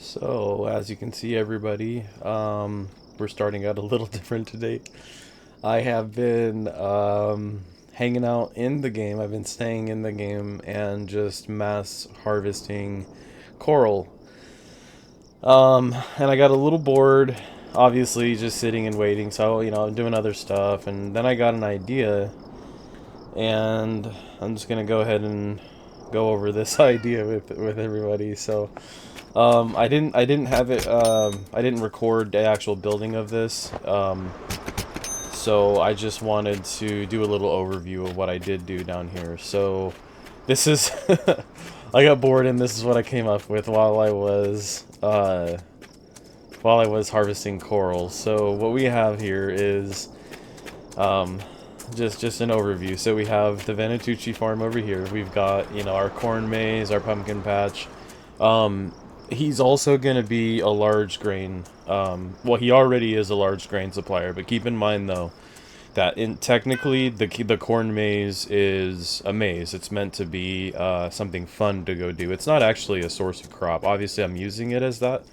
So, as you can see, everybody, we're starting out a little different today. I have been hanging out in the game. I've been staying in the game and just mass harvesting coral. And I got a little bored, obviously, just sitting and waiting. So, I'm doing other stuff, and then I got an idea, and I'm just gonna go ahead and go over this idea with everybody. So. I didn't have it. I didn't record the actual building of this. So I just wanted to do a little overview of what I did do down here. So this is I got bored and this is what I came up with while I was harvesting coral. So what we have here is um, just an overview. So we have the Venatucci farm over here. We've got our corn maze, our pumpkin patch. Um, he's also going to be a large grain. Well, he already is a large grain supplier, but keep in mind though that technically the corn maze is a maze. It's meant to be something fun to go do. It's not actually a source of crop. Obviously, I'm using it as that.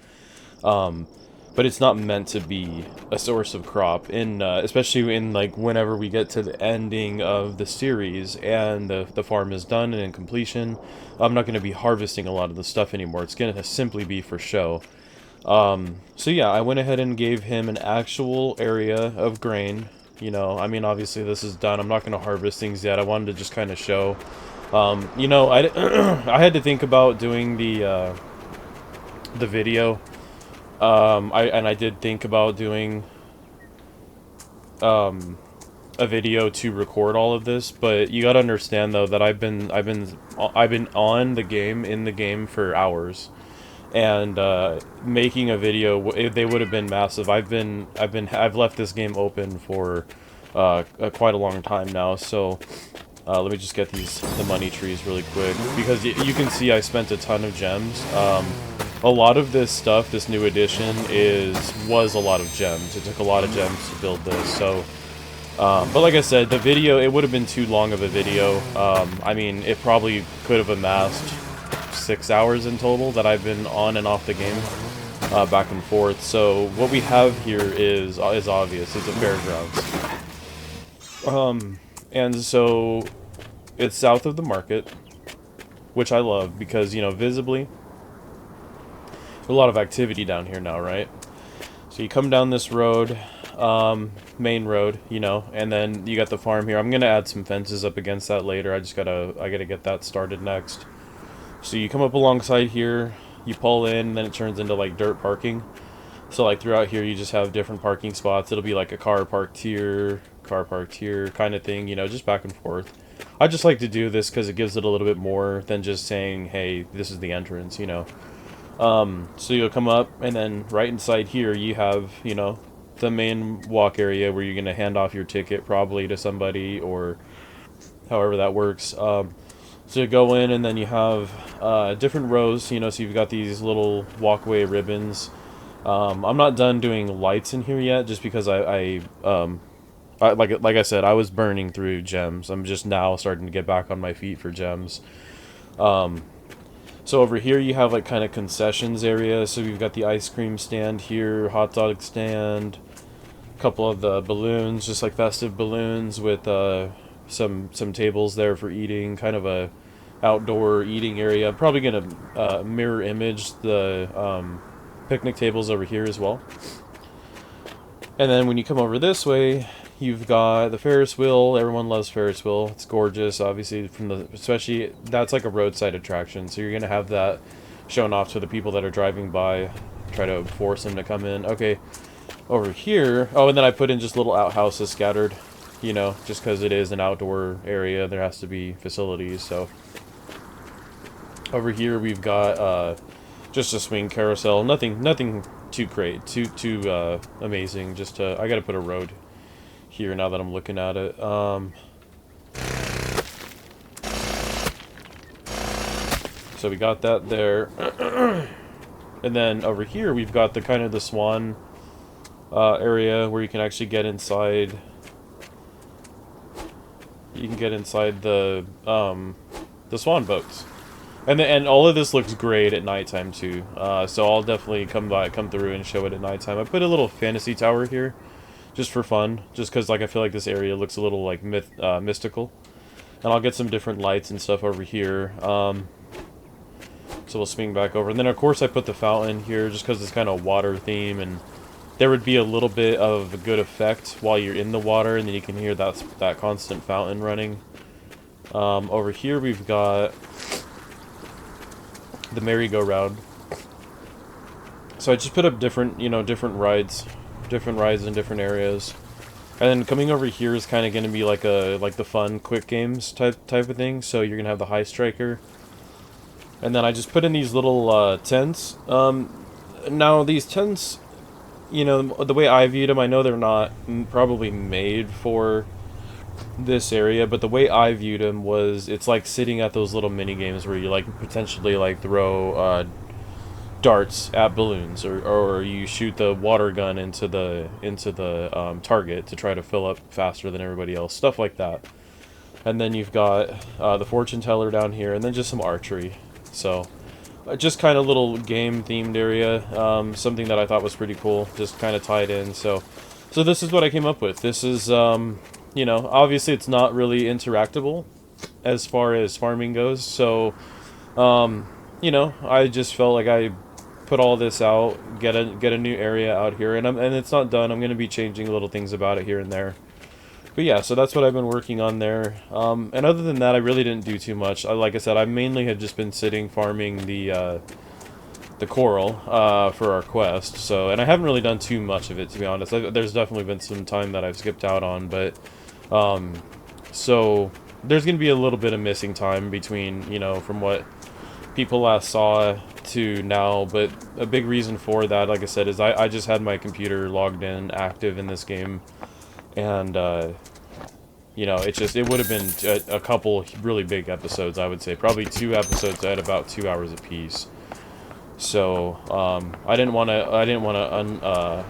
Um, but it's not meant to be a source of crop in especially in like whenever we get to the ending of the series and the farm is done and in completion. I'm not going to be harvesting a lot of the stuff anymore. It's going to simply be for show. So yeah, I went ahead and gave him an actual area of grain. I mean, obviously this is done. I'm not going to harvest things yet. I wanted to just kind of show. I I had to think about doing the video. I did think about doing a video to record all of this, but you gotta understand though that I've been on the game in the game for hours, and making a video they would have been massive. I've left this game open for quite a long time now, so. Let me just get the money trees really quick, because you can see I spent a ton of gems. A lot of this stuff, this new edition, was a lot of gems. It took a lot of gems to build this, so... but like I said, the video, it would have been too long of a video. I mean, it probably could have amassed 6 hours in total that I've been on and off the game, back and forth. So what we have here is obvious. It's a fairgrounds. And so it's south of the market, which I love because, visibly, there's a lot of activity down here now, right? So you come down this road, main road, and then you got the farm here. I'm gonna add some fences up against that later. I gotta get that started next. So you come up alongside here, you pull in, and then it turns into like dirt parking. So like throughout here, you just have different parking spots. It'll be like a car parked here kind of thing, just back and forth. I just like to do this because it gives it a little bit more than just saying, hey, this is the entrance. So you'll come up, and then right inside here you have, the main walk area where you're going to hand off your ticket probably to somebody, or however that works. So you go in, and then you have different rows, so you've got these little walkway ribbons. I'm not done doing lights in here yet, just because like I said, I was burning through gems. I'm just now starting to get back on my feet for gems. So over here you have like kind of concessions area. So we've got the ice cream stand here, hot dog stand, a couple of the balloons, just like festive balloons with some tables there for eating, kind of a outdoor eating area. I'm probably gonna mirror image the picnic tables over here as well. And then when you come over this way, you've got the Ferris wheel. Everyone loves Ferris wheel. It's gorgeous, obviously, especially that's like a roadside attraction. So you're gonna have that shown off to the people that are driving by. Try to force them to come in. Okay, over here. Oh, and then I put in just little outhouses scattered. Just because it is an outdoor area, there has to be facilities. So over here we've got just a swing carousel. Nothing too great, too amazing. Just I gotta put a road here now that I'm looking at it. So we got that there. And then over here we've got the kind of the swan area where you can actually get inside. You can get inside the swan boats. And all of this looks great at nighttime too. So I'll definitely come through and show it at nighttime. I put a little fantasy tower here, just for fun, just because like I feel like this area looks a little like mystical. And I'll get some different lights and stuff over here. So we'll swing back over. And then, of course, I put the fountain here just because it's kind of water theme. And there would be a little bit of a good effect while you're in the water. And then you can hear that constant fountain running. Over here, we've got the merry-go-round. So I just put up different rides in different areas. And then coming over here is kind of going to be like the fun quick games type of thing. So you're going to have the high striker. And then I just put in these little tents. Now these tents, the way I viewed them, I know they're not probably made for this area, but the way I viewed them was it's like sitting at those little mini games where you like potentially like throw darts at balloons, or you shoot the water gun into the target to try to fill up faster than everybody else, stuff like that. And then you've got the fortune teller down here, and then just some archery. So just kind of little game themed area, something that I thought was pretty cool, just kind of tied in. So this is what I came up with. This is obviously it's not really interactable as far as farming goes, so I just felt like I put all this out, get a new area out here, and it's not done. I'm going to be changing little things about it here and there. But yeah, so that's what I've been working on there. And other than that, I really didn't do too much. Like I said, I mainly had just been sitting farming the coral for our quest. So, and I haven't really done too much of it, to be honest. There's definitely been some time that I've skipped out on, but so there's going to be a little bit of missing time between, from what people last saw to now. But a big reason for that, like I said, is I just had my computer logged in, active in this game. And, it would have been a couple really big episodes, I would say. Probably 2 episodes at about 2 hours apiece. So, I didn't want to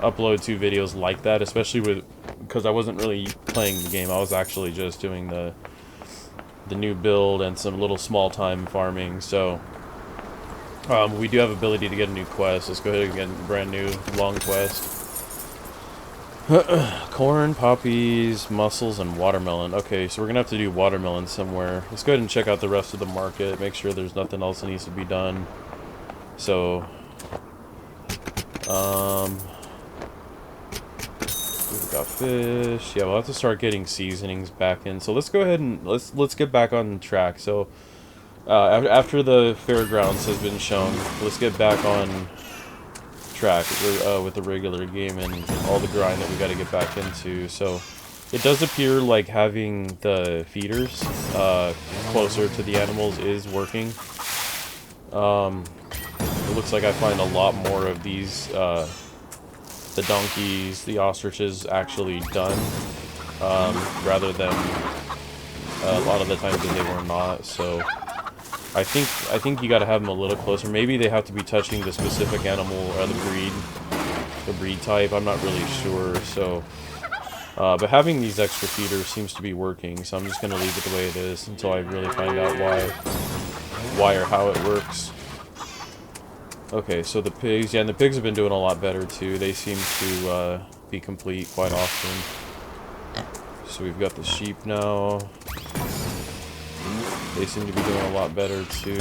upload 2 videos like that, especially because I wasn't really playing the game. I was actually just doing the new build and some little small-time farming. So, we do have ability to get a new quest. Let's go ahead and get a brand new long quest. Corn, poppies, mussels, and watermelon. Okay, so we're gonna have to do watermelon somewhere. Let's go ahead and check out the rest of the market, make sure there's nothing else that needs to be done. So, we've got fish. Yeah, we'll have to start getting seasonings back in. So let's go ahead and let's get back on track. So, after the Fairgrounds has been shown, let's get back on track with the regular game and all the grind that we got to get back into. So it does appear like having the feeders closer to the animals is working. It looks like I find a lot more of these the donkeys, the ostriches actually done rather than a lot of the times that they were not. So I think you gotta have them a little closer. Maybe they have to be touching the specific animal or the breed type. I'm not really sure. So, but having these extra feeders seems to be working. So I'm just gonna leave it the way it is until I really find out why or how it works. Okay, so the pigs, yeah, and the pigs have been doing a lot better too. They seem to be complete quite often. So we've got the sheep now. They seem to be doing a lot better too.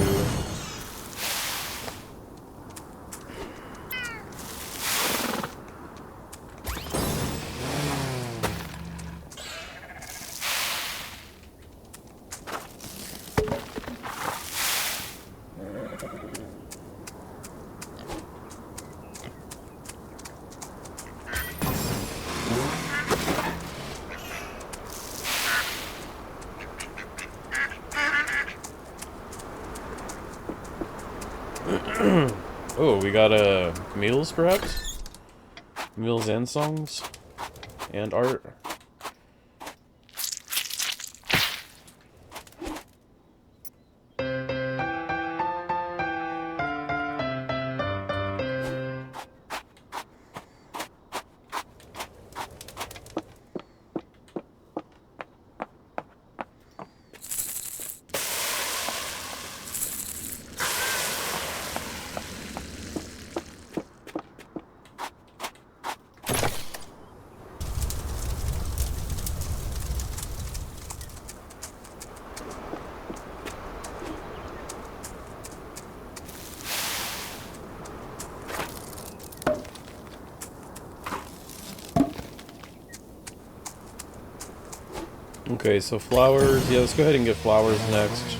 Oh, we got meals perhaps? Meals and songs? And art? Okay, so flowers. Yeah, let's go ahead and get flowers next.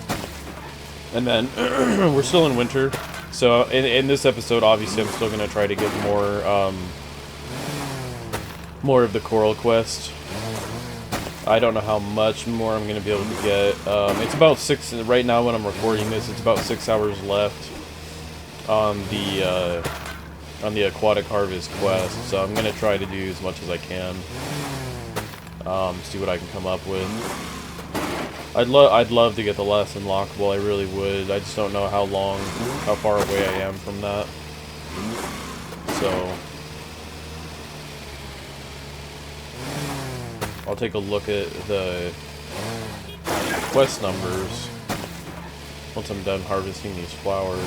And then we're still in winter, so in this episode, obviously, I'm still gonna try to get more of the coral quest. I don't know how much more I'm gonna be able to get. It's about 6 right now when I'm recording this. It's about 6 hours left on the aquatic harvest quest, so I'm gonna try to do as much as I can. See what I can come up with. I'd love to get the last unlockable. I really would. I just don't know how far away I am from that. So I'll take a look at the quest numbers once I'm done harvesting these flowers.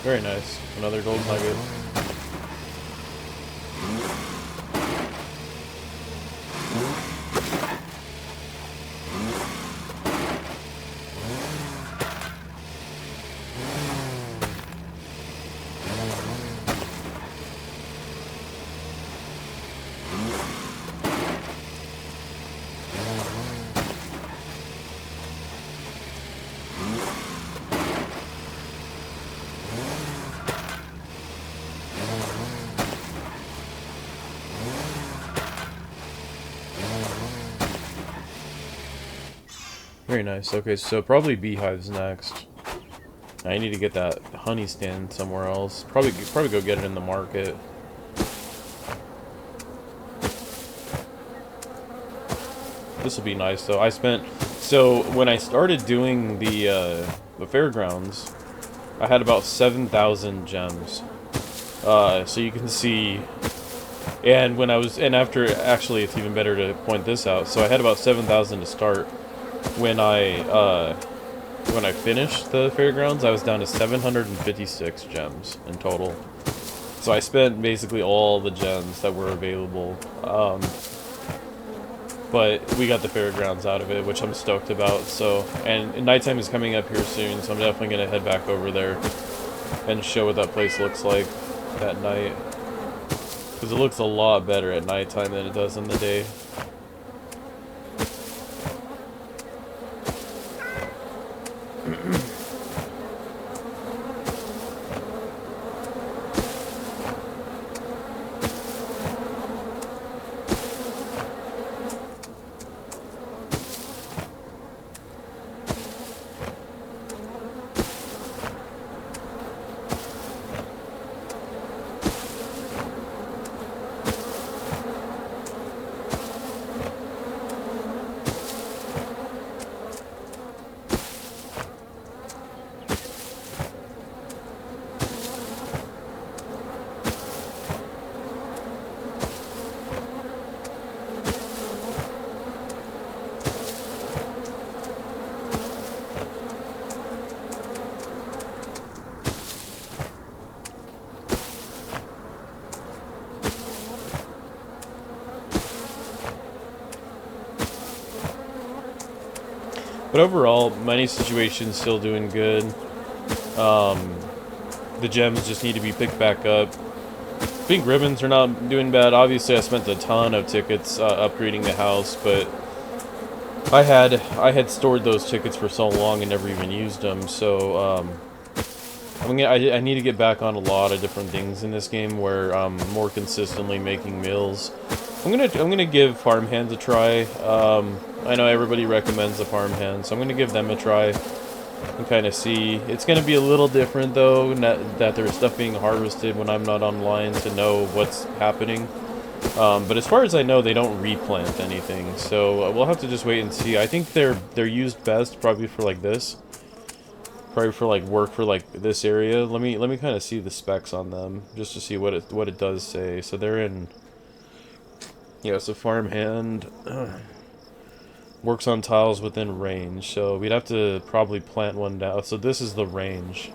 Very nice. Another gold nugget. Very nice. Okay, so probably beehives next. I need to get that honey stand somewhere else. Probably go get it in the market. This will be nice though. So when I started doing the fairgrounds, I had about 7,000 gems. So you can see, and after, actually, it's even better to point this out. So I had about 7,000 to start. When I finished the fairgrounds, I was down to 756 gems in total. So I spent basically all the gems that were available. But we got the fairgrounds out of it, which I'm stoked about. So, and nighttime is coming up here soon, so I'm definitely gonna head back over there and show what that place looks like at night. Because it looks a lot better at nighttime than it does in the day. But overall, money situation's still doing good. The gems just need to be picked back up. Pink ribbons are not doing bad. Obviously, I spent a ton of tickets upgrading the house, but I had stored those tickets for so long and never even used them. So I need to get back on a lot of different things in this game where I'm more consistently making meals. I'm gonna give farmhands a try. I know everybody recommends the farmhands, so I'm gonna give them a try and kind of see. It's gonna be a little different though, that there's stuff being harvested when I'm not online to know what's happening. But as far as I know, they don't replant anything, so we'll have to just wait and see. I think they're used best probably for like this. Probably for like work for like this area. Let me kind of see the specs on them just to see what it does say. So they're in. Yeah, so farmhand works on tiles within range. So we'd have to probably plant one down. So this is the range.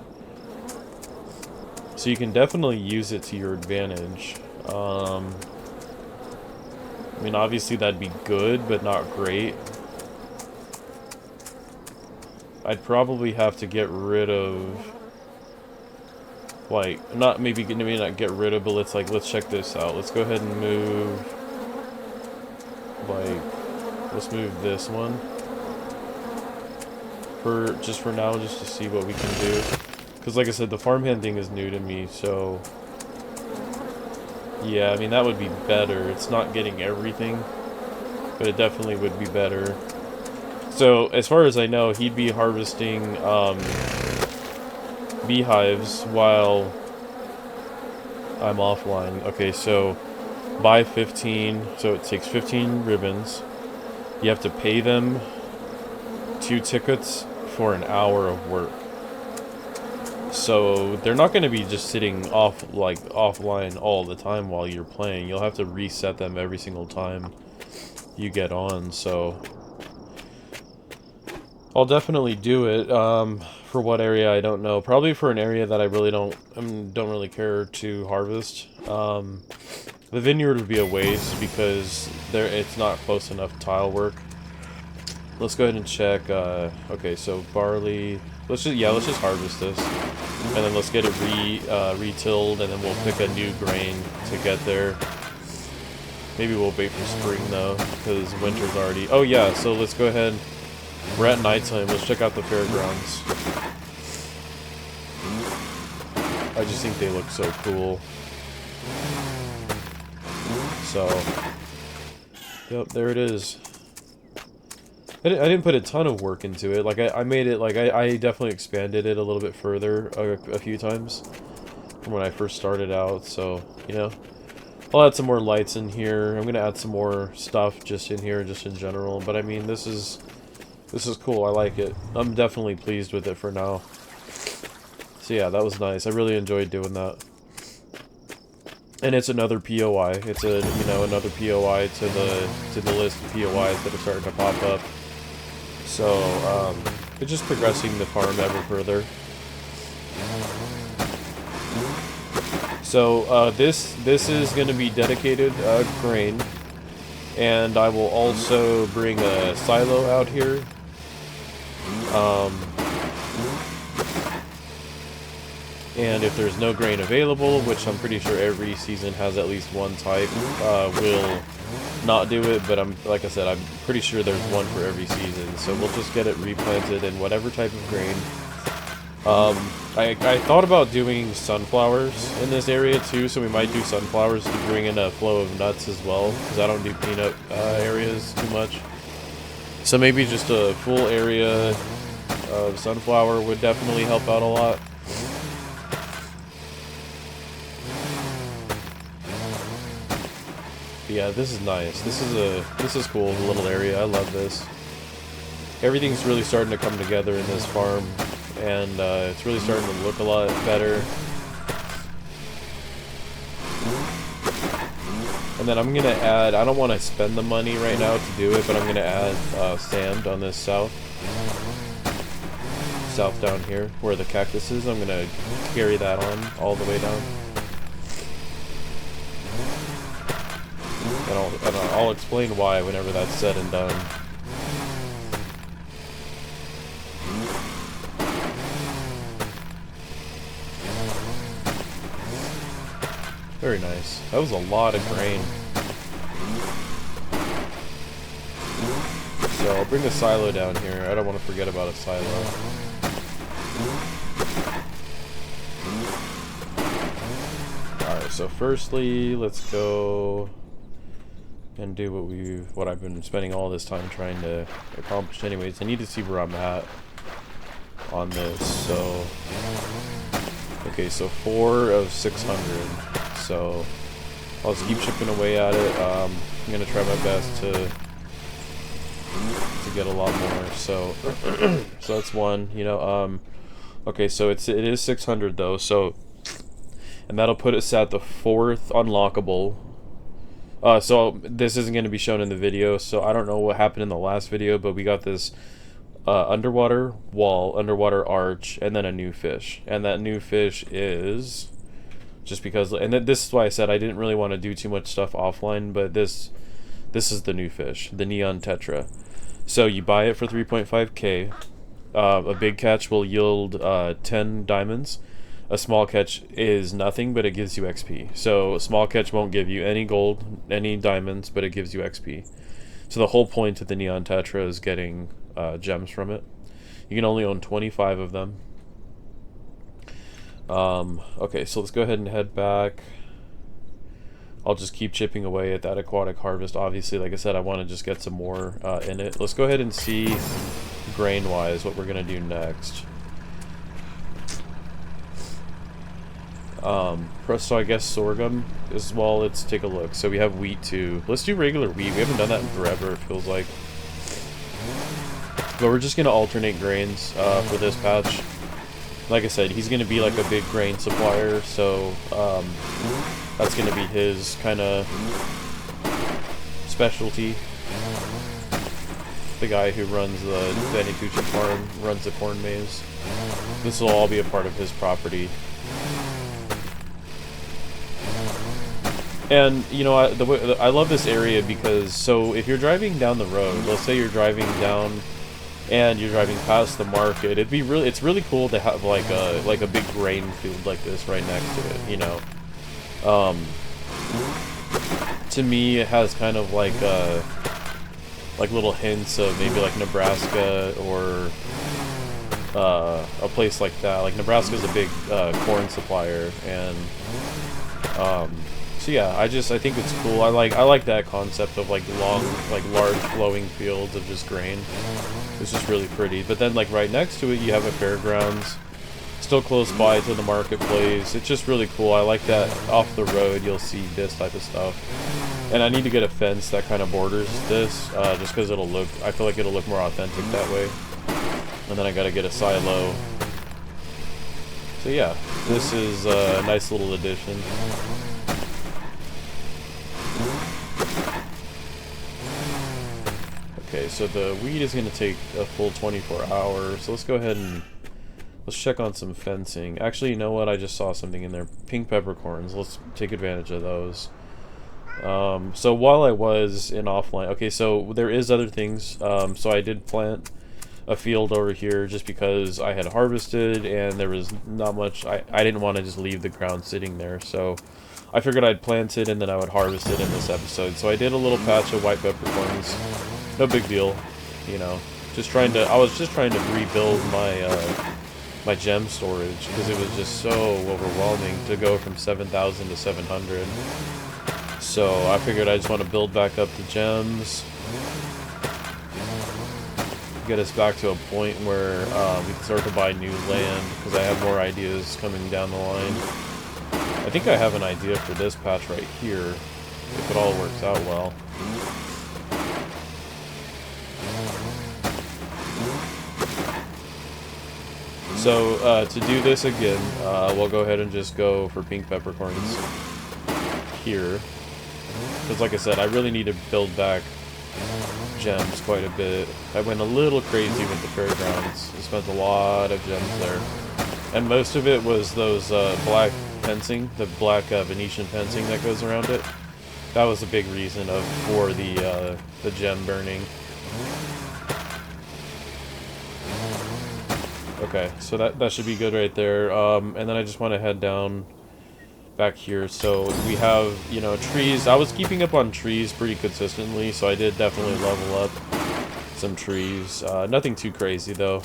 So you can definitely use it to your advantage. I mean, obviously that'd be good, but not great. I'd probably have to get rid of, like, maybe not get rid of, but let's check this out. Let's go ahead and move, like, let's move this one for now, just to see what we can do. Because like I said, the farmhand thing is new to me, so yeah, I mean, that would be better. It's not getting everything, but it definitely would be better. So, as far as I know, he'd be harvesting beehives while I'm offline. Okay, so buy 15, so it takes 15 ribbons. You have to pay them 2 tickets for an hour of work. So they're not going to be just sitting offline all the time while you're playing. You'll have to reset them every single time you get on. So I'll definitely do it. For what area, I don't know. Probably for an area that I really don't really care to harvest. The vineyard would be a waste because it's not close enough tile work. Let's go ahead and check. Okay, so barley. Let's just harvest this, and then let's get it retilled, and then we'll pick a new grain to get there. Maybe we'll wait for spring though, because winter's already. Oh yeah, so let's go ahead. We're at nighttime. Let's check out the fairgrounds. I just think they look so cool. So, yep, there it is. I didn't put a ton of work into it. Like, I made it, like, I definitely expanded it a little bit further a few times from when I first started out, so, you know. I'll add some more lights in here. I'm gonna add some more stuff just in here, just in general. But, I mean, this is cool. I like it. I'm definitely pleased with it for now. So, yeah, that was nice. I really enjoyed doing that. And it's another POI. It's another POI to the list of POIs that are starting to pop up. So, it's just progressing the farm ever further. So, this is going to be dedicated grain. And I will also bring a silo out here. And if there's no grain available, which I'm pretty sure every season has at least one type, we'll not do it, but like I said, I'm pretty sure there's one for every season, so we'll just get it replanted in whatever type of grain. I thought about doing sunflowers in this area too, so we might do sunflowers to bring in a flow of nuts as well, because I don't do peanut areas too much. So maybe just a full area of sunflower would definitely help out a lot. Yeah, this is nice. This is cool, the little area. I love this. Everything's really starting to come together in this farm, and it's really starting to look a lot better. And then I'm gonna add, I don't want to spend the money right now to do it, but I'm gonna add sand on this south down here, where the cactus is. I'm gonna carry that on all the way down. And I'll explain why whenever that's said and done. Very nice. That was a lot of grain. So I'll bring the silo down here. I don't want to forget about a silo. Alright, so firstly, let's go and do what I've been spending all this time trying to accomplish anyways. I need to see where I'm at on this. So okay, so 4 of 600. So I'll just keep chipping away at it. I'm gonna try my best to get a lot more. So so that's one, you know. Okay, so it is 600 though, so, and that'll put us at the 4th unlockable. So this isn't going to be shown in the video, so I don't know what happened in the last video, but we got this underwater wall, underwater arch, and then a new fish. And that new fish is, just because, and this is why I said I didn't really want to do too much stuff offline, but this is the new fish, the neon tetra. So you buy it for 3.5k, A big catch will yield 10 diamonds. A small catch is nothing, but it gives you XP. So a small catch won't give you any gold, any diamonds, but it gives you XP. So the whole point of the Neon Tetra is getting gems from it. You can only own 25 of them. Okay, so let's go ahead and head back. I'll just keep chipping away at that aquatic harvest. Obviously, like I said, I want to just get some more in it. Let's go ahead and see, grain-wise, what we're going to do next. So I guess sorghum as well. Let's take a look. So we have wheat too. Let's do regular wheat. We haven't done that in forever, it feels like. But we're just going to alternate grains for this patch. Like I said, he's going to be like a big grain supplier, so that's going to be his kind of specialty. The guy who runs the Venetucci farm, runs the corn maze. This will all be a part of his property. And, you know, I love this area because, so if you're driving down the road, let's say you're driving down and you're driving past the market, it's really cool to have like a big grain field like this right next to it, you know. To me, it has kind of like little hints of maybe like Nebraska or a place like that. Like Nebraska's a big corn supplier, and so yeah, I think it's cool. I like that concept of like large flowing fields of just grain. It's just really pretty. But then like right next to it, you have a fairgrounds, still close by to the marketplace. It's just really cool. I like that off the road you'll see this type of stuff. And I need to get a fence that kind of borders this, just because I feel like it'll look more authentic that way. And then I gotta get a silo. So yeah, this is a nice little addition. Okay, so the weed is going to take a full 24 hours, so let's go ahead and let's check on some fencing. Actually, you know what? I just saw something in there. Pink peppercorns. Let's take advantage of those. So while I was in offline, okay, so there is other things. So I did plant a field over here just because I had harvested and there was not much. I didn't want to just leave the ground sitting there, so I figured I'd plant it and then I would harvest it in this episode. So I did a little patch of white peppercorns. No big deal, you know. I was just trying to rebuild my gem storage because it was just so overwhelming to go from 7,000 to 700. So I figured I just want to build back up the gems, get us back to a point where we can start to buy new land because I have more ideas coming down the line. I think I have an idea for this patch right here if it all works out well. So, to do this again, we'll go ahead and just go for pink peppercorns here. Because like I said, I really need to build back gems quite a bit. I went a little crazy with the fairgrounds. I spent a lot of gems there. And most of it was those black fencing, the black Venetian fencing that goes around it. That was a big reason for the gem burning. Okay, so that should be good right there. And then I just want to head down back here. So we have, you know, trees. I was keeping up on trees pretty consistently, so I did definitely level up some trees. Nothing too crazy though.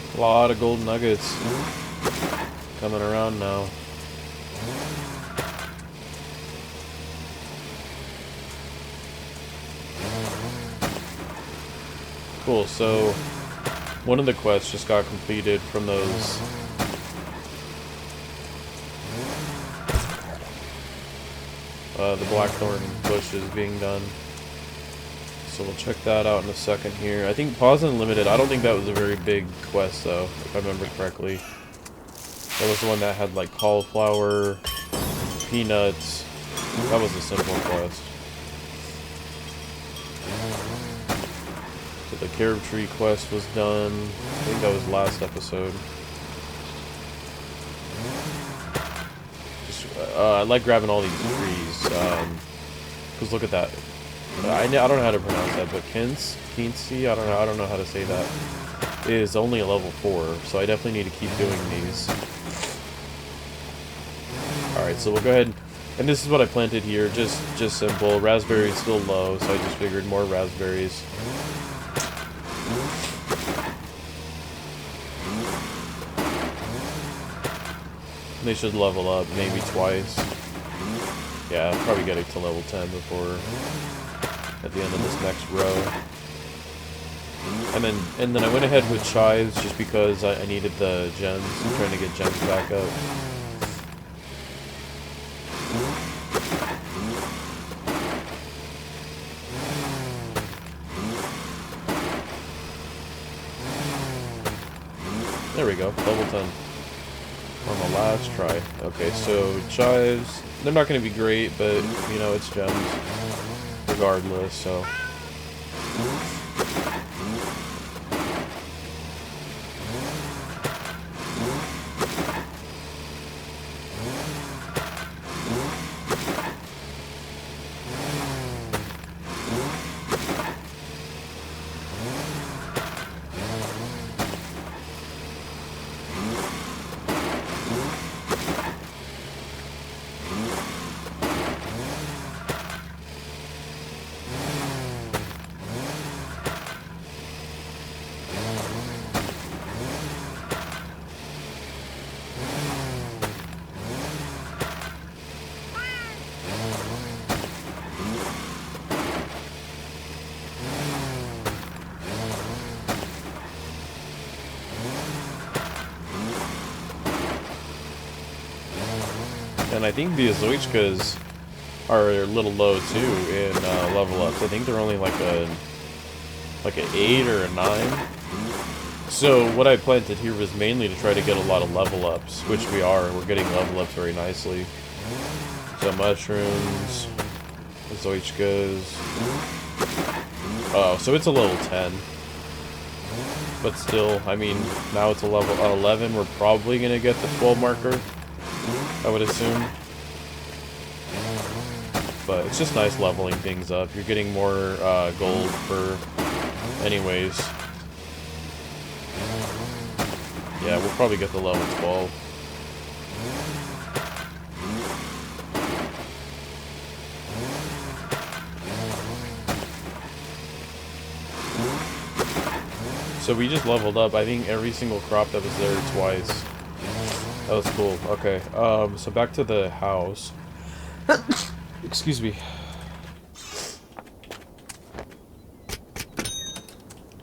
A lot of gold nuggets coming around now. Cool, so One of the quests just got completed from those. The blackthorn bush is being done. So we'll check that out in a second here. I think Pause Unlimited, I don't think that was a very big quest though, if I remember correctly. That was the one that had like cauliflower, peanuts. That was a simple quest. So the carob tree quest was done. I think that was last episode. I like grabbing all these trees. Cause look at that. I don't know how to pronounce that, but Kinsey, I don't know how to say that. Is only a level 4, so I definitely need to keep doing these. Alright, so we'll go ahead, and this is what I planted here, just simple. Raspberries still low, so I just figured more raspberries. They should level up maybe twice. Yeah, I'll probably get it to level 10 before at the end of this next row. And then I went ahead with chives just because I needed the gems. I'm trying to get gems back up. There we go, level 10. On the last try. Okay, so chives, they're not going to be great, but, you know, it's gems regardless, so. And I think the Azoichkas are a little low too in level ups. I think they're only like an 8 or a 9. So what I planted here was mainly to try to get a lot of level ups, which we are. We're getting level ups very nicely. So mushrooms, Azoichkas. Oh, so it's a level 10. But still, I mean, now it's a level 11. We're probably gonna get the 12 marker, I would assume. But it's just nice leveling things up. You're getting more gold for anyways. Yeah, we'll probably get the level 12. So we just leveled up, I think, every single crop that was there twice. That was cool. Okay, so back to the house. Excuse me.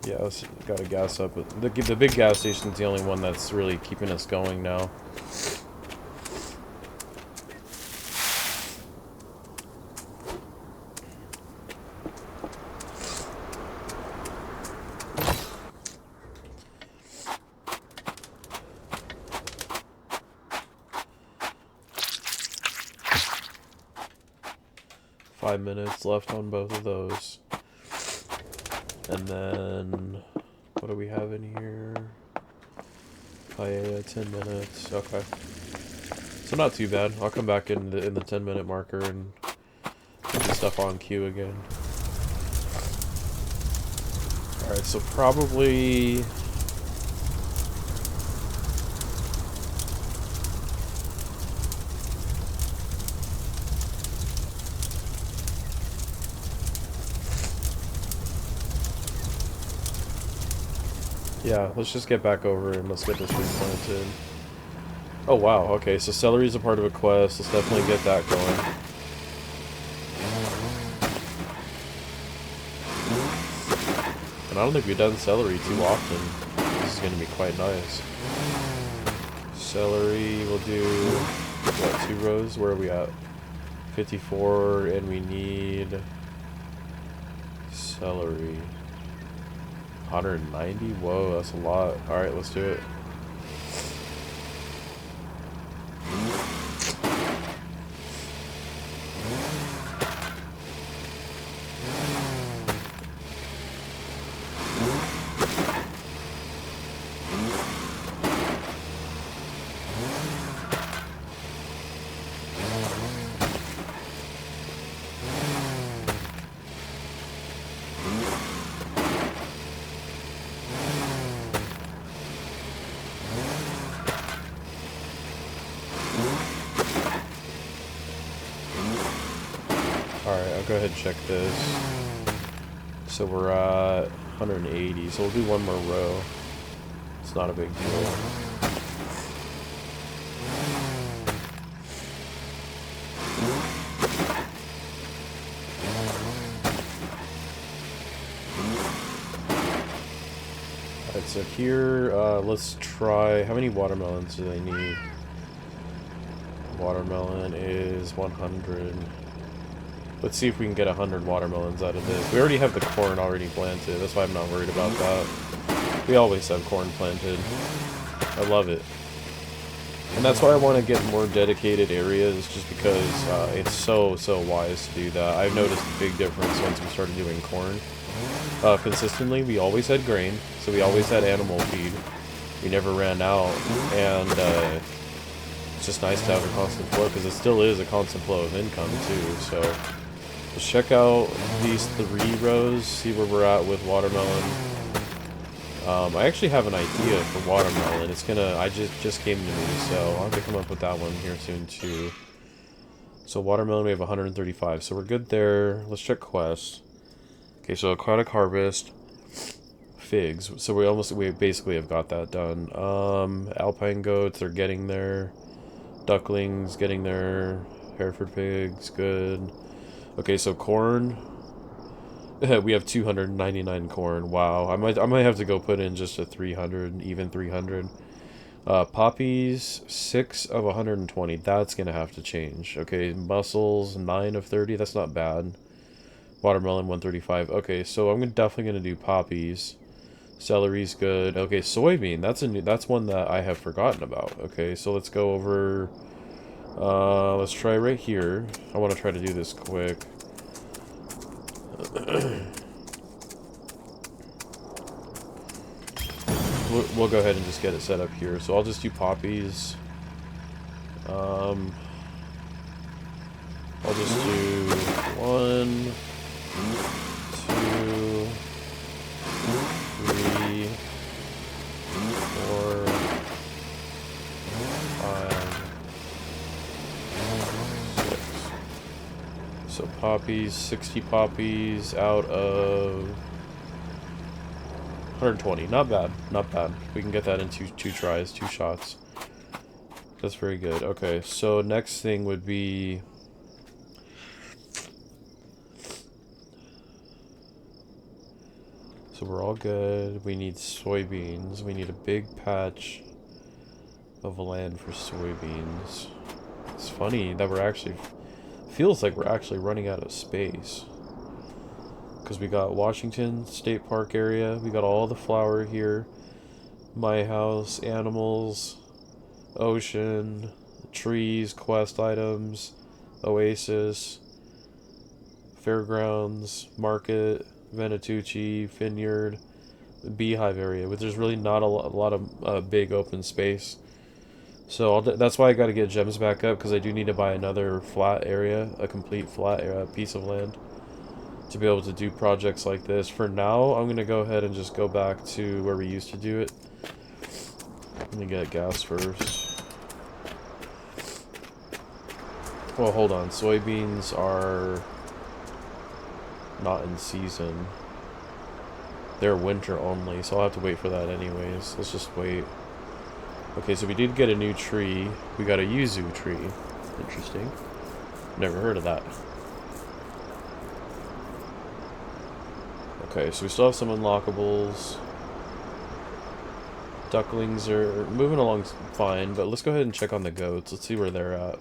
Yeah, let's gotta gas up. The big gas station's the only one that's really keeping us going now. Minutes left on both of those. And then what do we have in here? Oh yeah, 10 minutes. Okay. So not too bad. I'll come back in the 10-minute marker and put the stuff on queue again. Alright, so probably yeah, let's just get back over and let's get this replanted. Oh wow, okay, so celery is a part of a quest. Let's definitely get that going. And I don't think we've done celery too often. going to be quite nice. Celery, we'll do, what, 2 rows? Where are we at? 54, and we need celery. 190? Whoa, that's a lot. Alright, let's do it. Alright, I'll go ahead and check this. So we're at 180, so we'll do 1 more row. It's not a big deal. Alright, so here, let's try, how many watermelons do they need? Watermelon is 100. Let's see if we can get 100 watermelons out of this. We already have the corn already planted. That's why I'm not worried about that. We always have corn planted. I love it. And that's why I want to get more dedicated areas, just because it's so wise to do that. I've noticed a big difference once we started doing corn. Consistently, we always had grain, so we always had animal feed. We never ran out, and it's just nice to have a constant flow, because it still is a constant flow of income too. So let's check out these 3 rows, see where we're at with watermelon. I actually have an idea for watermelon. It's gonna, I just came to me, so I'll have to come up with that one here soon too. So watermelon, we have 135, so we're good there. Let's check quests. Okay, so aquatic harvest, figs. So we basically have got that done. Alpine goats are getting there. Ducklings getting there. Hereford pigs, good. Okay, so corn. We have 299 corn. Wow, I might have to go put in just a 300, even 300. Poppies, 6 of 120. That's gonna have to change. Okay, mussels, 9 of 30. That's not bad. Watermelon, 135. Okay, so I'm definitely gonna do poppies. Celery's good. Okay, soybean. That's one that I have forgotten about. Okay, so let's go over. Let's try right here. I want to try to do this quick. We'll go ahead and just get it set up here. So I'll just do poppies. I'll just do 1, 2, 3, 4, 5, 6. So poppies, 60 poppies out of 120. Not bad, not bad. We can get that in two tries, 2 shots. That's very good. Okay, so next thing would be... So we're all good. We need soybeans. We need a big patch of land for soybeans. It's funny that we're actually... Feels like we're actually running out of space. Because we got Washington State Park area. We got all the flower here. My house, animals, ocean, trees, quest items, oasis, fairgrounds, market, Venatucci, vineyard, beehive area, but there's really not a lot of big open space. So that's why I got to get gems back up, because I do need to buy another flat area, a complete flat piece of land, to be able to do projects like this. For now, I'm going to go ahead and just go back to where we used to do it. Let me get gas first. Well, hold on. Soybeans are not in season. They're winter only, so I'll have to wait for that anyways. Let's just wait. Okay, so we did get a new tree. We got a yuzu tree. Interesting. Never heard of that. Okay, so we still have some unlockables. ducklings are moving along fine, but let's go ahead and check on the goats. Let's see where they're at.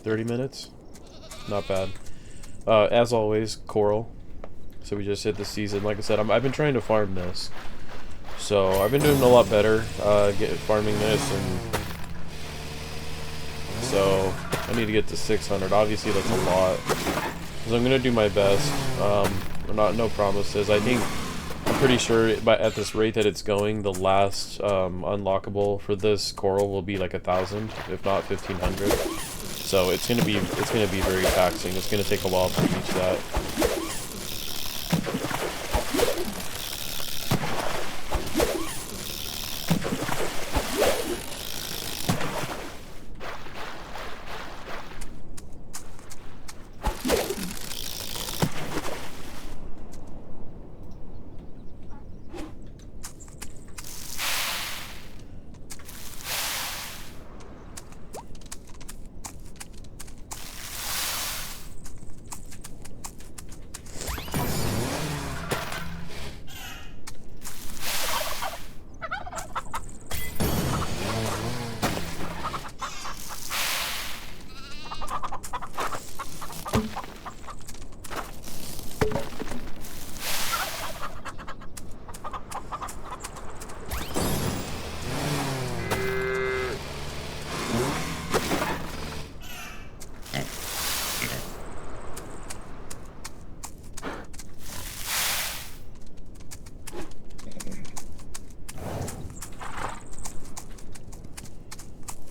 $30. Not bad. As always, coral. So we just hit the season. Like I said, I've been trying to farm this. So I've been doing a lot better farming this, and so I need to get to 600. Obviously that's a lot. So I'm gonna do my best. No promises. I'm pretty sure at this rate that it's going, the last unlockable for this coral will be like 1,000, if not 1,500. So it's gonna be very taxing. It's gonna take a while to reach that.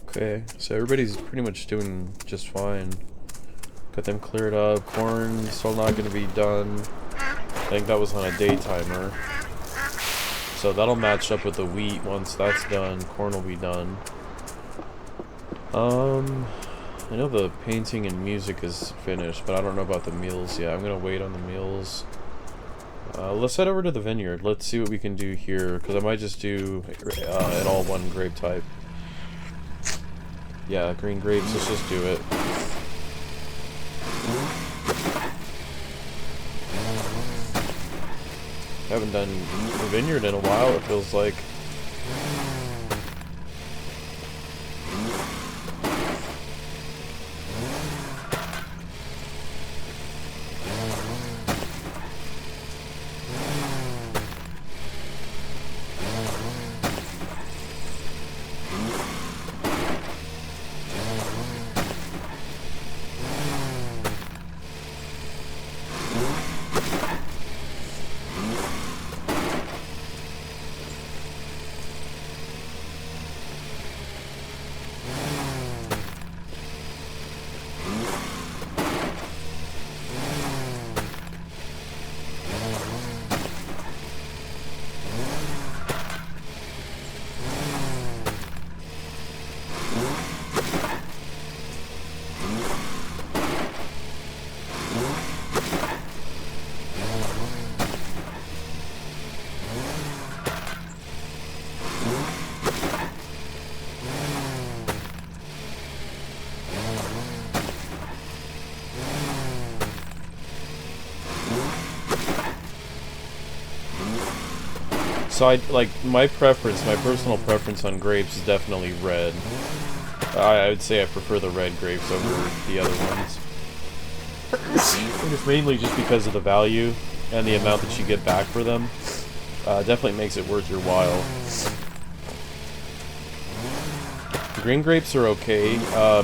Okay, so everybody's pretty much doing just fine. Got them cleared up. Corn still not going to be done. I think that was on a day timer. So that'll match up with the wheat. Once that's done, corn will be done. I know the painting and music is finished, but I don't know about the meals yet. I'm going to wait on the meals. Let's head over to the vineyard. Let's see what we can do here, because I might just do it all one grape type. Yeah, green grapes, let's just do it. Haven't done the vineyard in a while, it feels like. So my personal preference on grapes is definitely red. I would say I prefer the red grapes over the other ones. And it's mainly just because of the value and the amount that you get back for them. Definitely makes it worth your while. Green grapes are okay,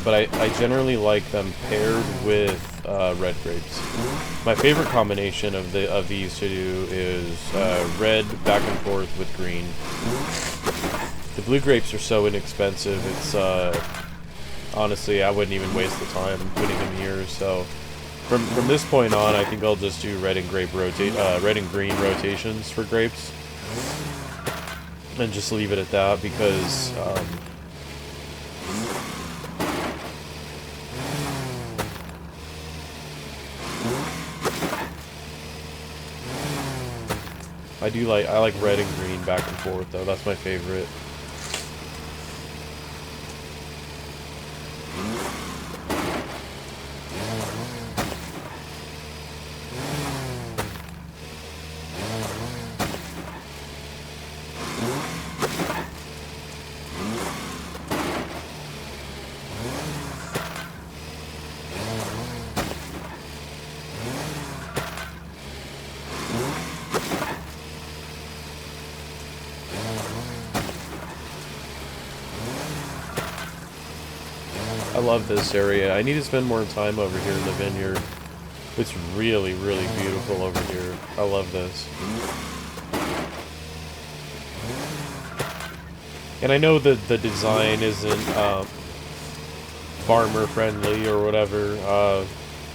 but I generally like them paired with red grapes. My favorite combination of these to do is red back and forth with green. The blue grapes are so inexpensive. It's honestly, I wouldn't even waste the time putting them here. So from this point on, I think I'll just do red and green rotations for grapes, and just leave it at that because. I like red and green back and forth though. That's my favorite. love this area. I need to spend more time over here in the vineyard. It's really, really beautiful over here. I love this. And I know that the design isn't farmer friendly or whatever.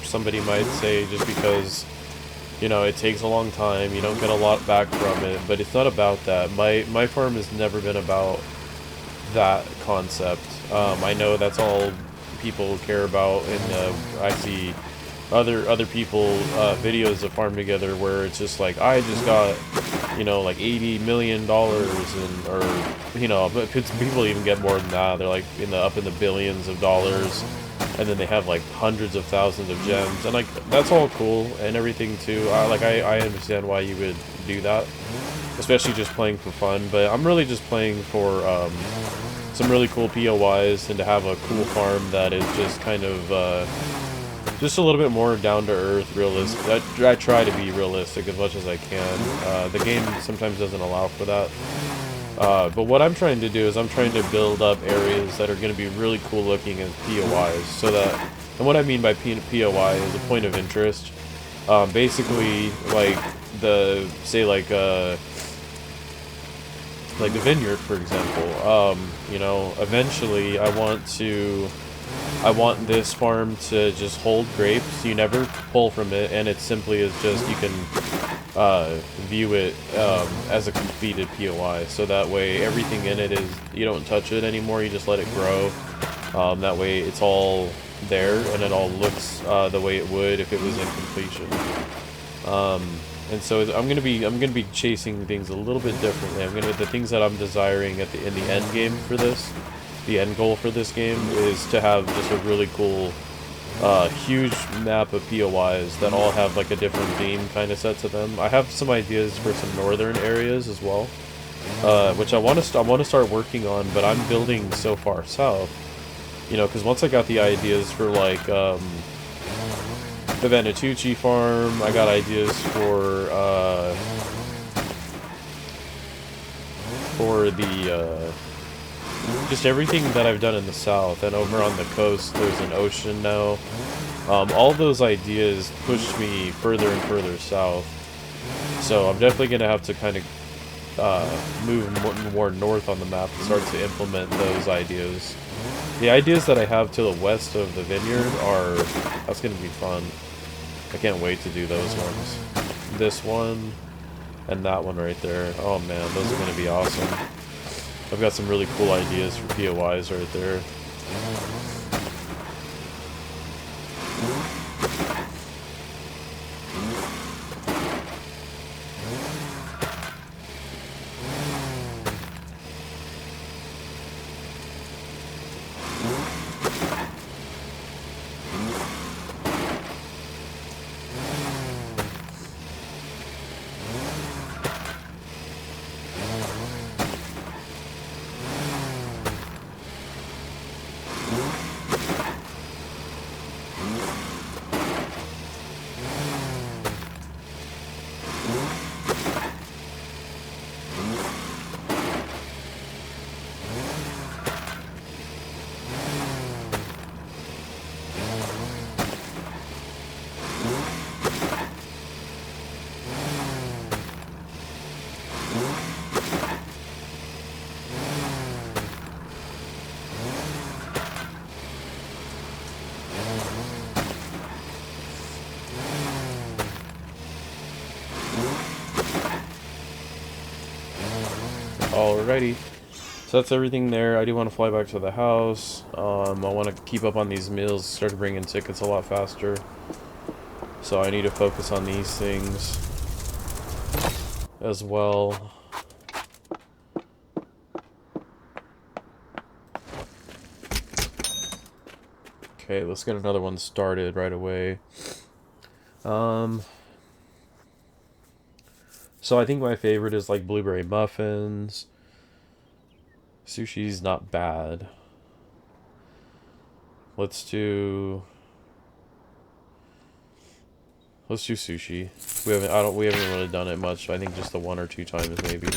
Somebody might say just because, you know, it takes a long time, you don't get a lot back from it, but it's not about that. My farm has never been about that concept. I know that's all people care about, and I see other people videos of Farm Together where it's just like, I just got, you know, like $80 million, and or, you know, but people even get more than that. They're like up in the billions of dollars, and then they have like hundreds of thousands of gems, and like that's all cool and everything too. I understand why you would do that, especially just playing for fun. But I'm really just playing for some really cool POIs, and to have a cool farm that is just kind of just a little bit more down to earth, realistic. I try to be realistic as much as I can. The game sometimes doesn't allow for that. But what I'm trying to do is I'm trying to build up areas that are going to be really cool looking as POIs, so that, and what I mean by POI is a point of interest. Basically, like say like the vineyard, for example. You know, eventually I want this farm to just hold grapes. You never pull from it, and it simply is just, you can view it as a completed POI. So that way everything in it is, you don't touch it anymore, you just let it grow. That way it's all there, and it all looks the way it would if it was in completion. And so I'm gonna be chasing things a little bit differently. The things that I'm desiring in the end game for this. The end goal for this game is to have just a really cool, huge map of POIs that all have like a different theme kind of set to them. I have some ideas for some northern areas as well, which I want to start working on. But I'm building so far south, you know, because once I got the ideas for like the Vanatucci farm, I got ideas for the just everything that I've done in the south, and over on the coast there's an ocean now. All those ideas pushed me further and further south, so I'm definitely going to have to kind of move more north on the map to start to implement those ideas. The ideas that I have to the west of the vineyard that's going to be fun. I can't wait to do those ones. This one and that one right there. Oh man, those are going to be awesome. I've got some really cool ideas for POIs right there. Alrighty, so that's everything there. I do want to fly back to the house. I want to keep up on these meals, start bringing tickets a lot faster. So I need to focus on these things as well. Okay, let's get another one started right away. So I think my favorite is like blueberry muffins. Sushi's not bad. Let's do sushi. We haven't really done it much. I think just the one or two times maybe.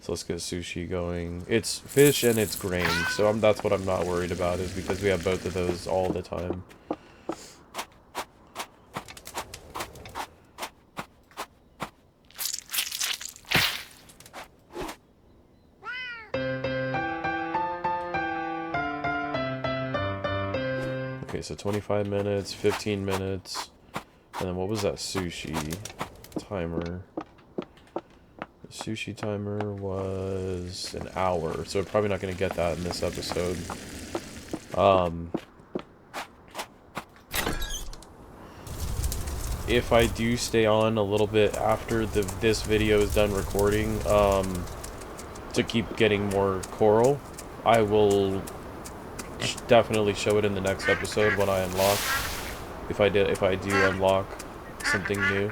So let's get sushi going. It's fish and it's grain, so that's what I'm not worried about, is because we have both of those all the time. Okay, so 25 minutes, 15 minutes, and then what was that sushi timer? The sushi timer was an hour, so we're probably not going to get that in this episode. If I do stay on a little bit after this video is done recording, to keep getting more coral, I will definitely show it in the next episode when I unlock, if I do unlock something new.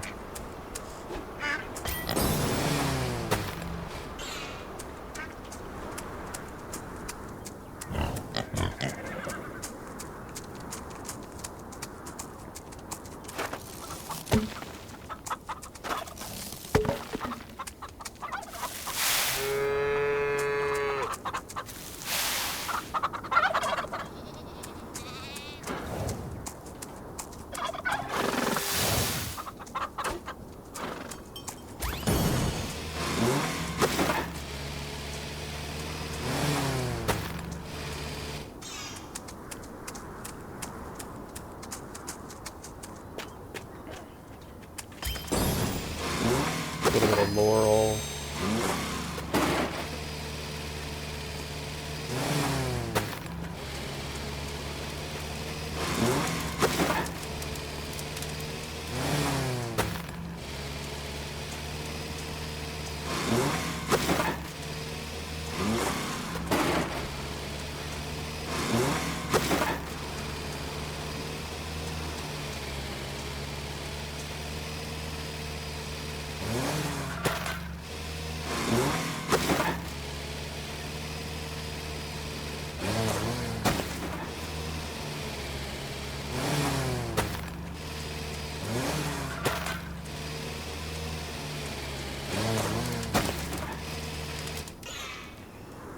A little bit of laurel.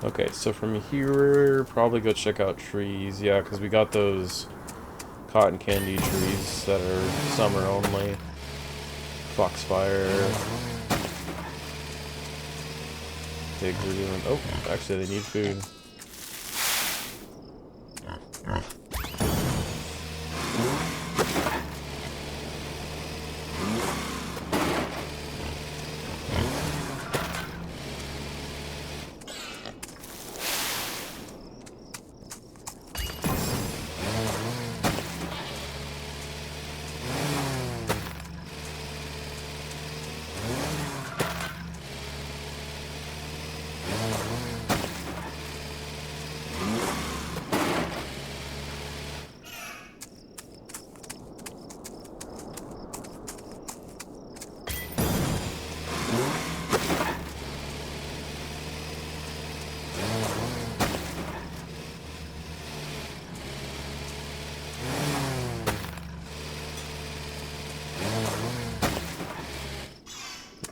Okay, so from here, probably go check out trees. Yeah, because we got those cotton candy trees that are summer only. Foxfire. Pigs are doing... Oh, actually they need food.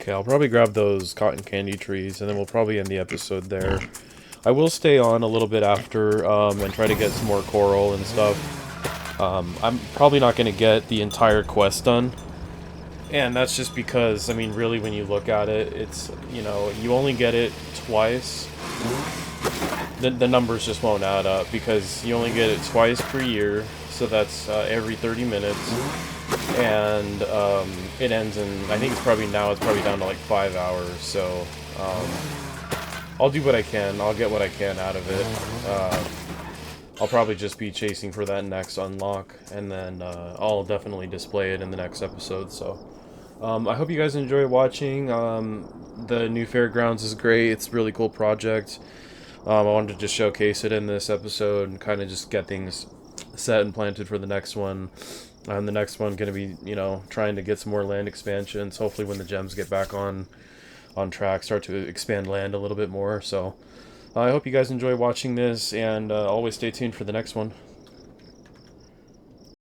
Okay, I'll probably grab those cotton candy trees, and then we'll probably end the episode there. I will stay on a little bit after, and try to get some more coral and stuff. I'm probably not going to get the entire quest done. And that's just because, I mean, really, when you look at it, it's, you know, you only get it twice. The numbers just won't add up, because you only get it twice per year, so that's every 30 minutes. And it ends in, I think it's probably down to like 5 hours, so I'll do what I can. I'll get what I can out of it. I'll probably just be chasing for that next unlock, and then I'll definitely display it in the next episode. So I hope you guys enjoy watching. The new Fairgrounds is great. It's a really cool project. I wanted to just showcase it in this episode and kind of just get things set and planted for the next one. And the next one going to be, you know, trying to get some more land expansions. Hopefully when the gems get back on track, start to expand land a little bit more. So I hope you guys enjoy watching this, and always stay tuned for the next one.